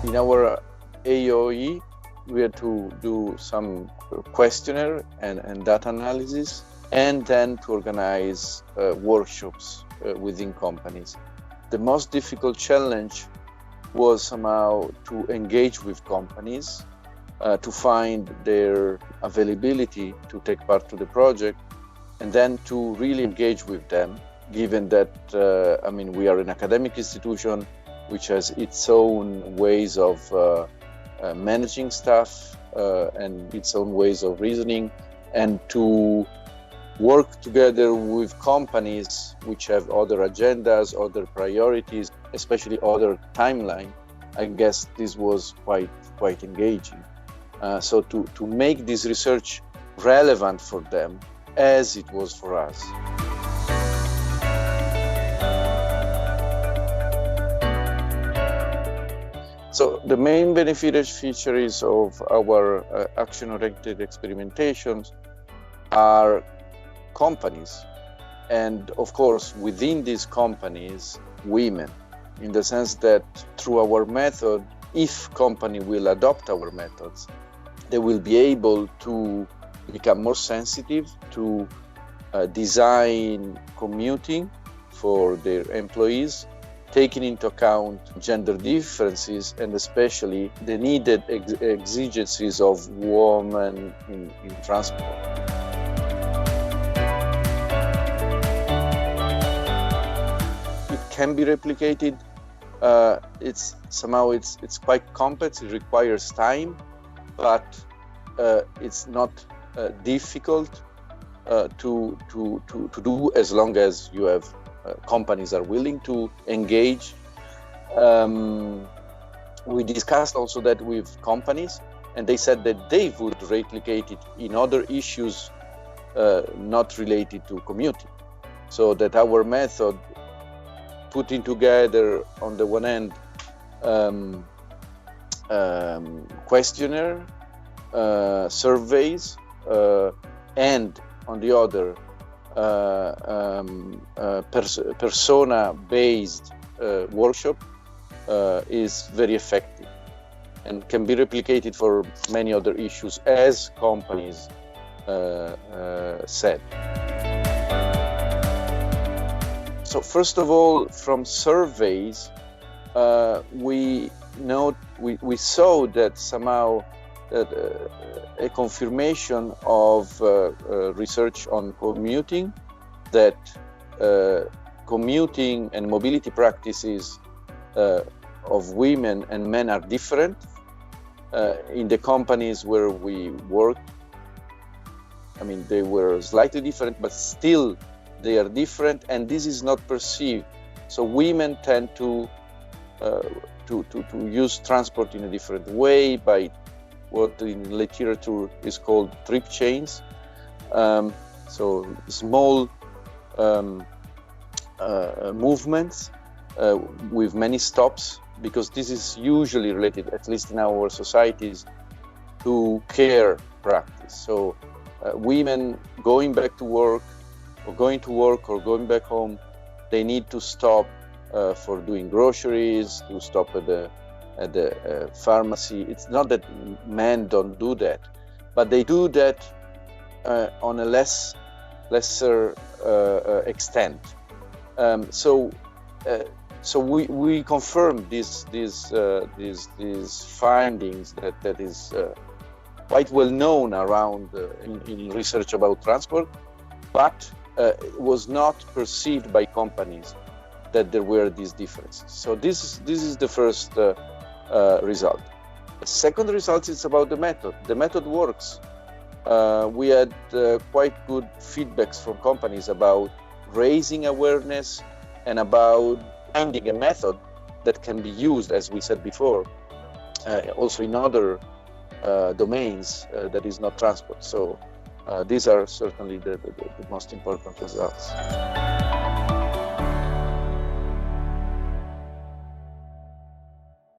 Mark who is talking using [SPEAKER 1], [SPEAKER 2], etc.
[SPEAKER 1] In our AOE, we had to do some questionnaire and data analysis, and then to organize workshops within companies. The most difficult challenge was somehow to engage with companies, to find their availability to take part to the project, and then to really engage with them, given that, we are an academic institution which has its own ways of managing stuff and its own ways of reasoning, and to work together with companies which have other agendas, other priorities, especially other timeline. I guess this was quite engaging. So to make this research relevant for them as it was for us. So the main beneficiary features of our action-oriented experimentations are companies, and of course within these companies, women, in the sense that through our method, if company will adopt our methods, they will be able to become more sensitive to design commuting for their employees, taking into account gender differences and especially the needed exigencies of women in transport. It can be replicated. It's quite complex. It requires time, but it's not difficult to do as long as you have companies are willing to engage. We discussed also that with companies, and they said that they would replicate it in other issues not related to commuting. So that our method, putting together on the one hand questionnaire, surveys, and on the other persona-based workshop is very effective and can be replicated for many other issues, as companies said. So first of all, from surveys, we saw that somehow a confirmation of research on commuting, that commuting and mobility practices of women and men are different. In the companies where we worked, they were slightly different, but still they are different, and this is not perceived. So women tend to use transport in a different way, by what in literature is called trip chains. So small movements with many stops, because this is usually related, at least in our societies, to care practice. So women going back to work, or going to work, or going back home, they need to stop for doing groceries, to stop at the pharmacy. It's not that men don't do that, but they do that on a lesser extent. So we confirm these findings that is quite well known around in research about transport, but it was not perceived by companies that there were these differences. So this is the first result. The second result is about the method. The method works. We had quite good feedbacks from companies about raising awareness and about finding a method that can be used, as we said before, also in other domains that is not transport. So these are certainly the most important results.